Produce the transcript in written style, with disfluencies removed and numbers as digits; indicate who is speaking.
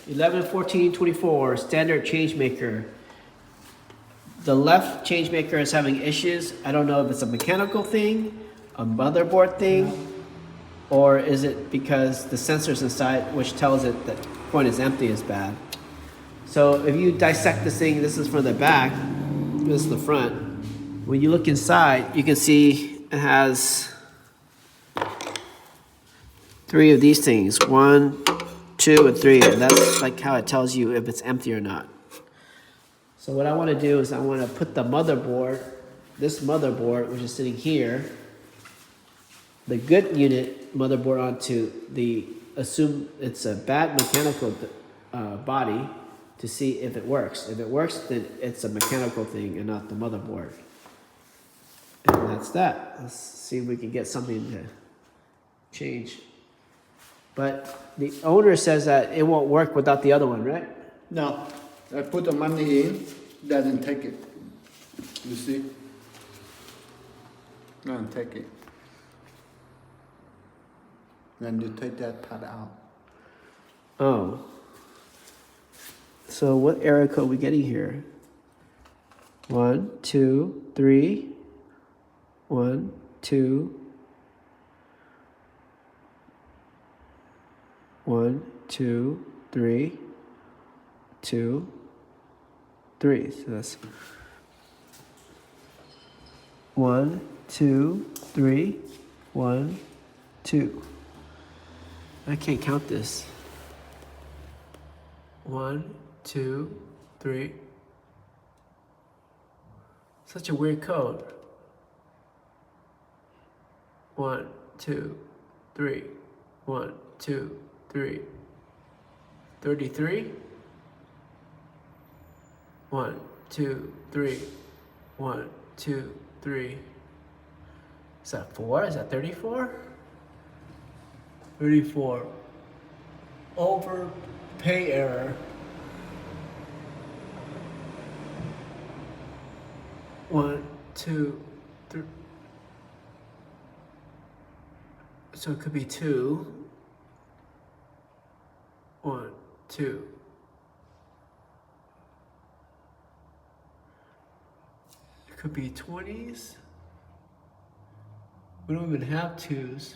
Speaker 1: 11, 14, 24, standard change maker. The left change maker is having issues. I don't know if it's a mechanical thing, a motherboard thing, or is it because the sensors inside, which tells it that point is empty, is bad. So if you dissect this thing, this is from the back, this is the front. When you look inside, you can see it has 3 of these things, 1, 2, and 3, and that's like how it tells you if it's empty or not. So what I want to do is I want to put the motherboard, this motherboard, which is sitting here, the good unit motherboard onto the, assume it's a bad mechanical body to see if it works. If it works, then it's a mechanical thing and not the motherboard. And that's that. Let's see if we can get something to change. But the owner says that it won't work without the other one, right?
Speaker 2: No, I put the money in, doesn't take it. You see? Doesn't take it. Then you take that part out.
Speaker 1: Oh. So what error code are we getting here? 1, 2, 3. 1, 2. 1, 2, 3. 2, 3. So that's 1, 2, 3. 1, 2. I can't count this. 1, 2, 3. Such a weird code. 1, 2, 3. 1, 2, 3. 33. 1, 2, 3. 1, 2, 3. Is that 4? Is that 34? 34. Overpay error. 1, 2, 3. So it could be 2. 1, 2. It could be 20s. We don't even have 2s.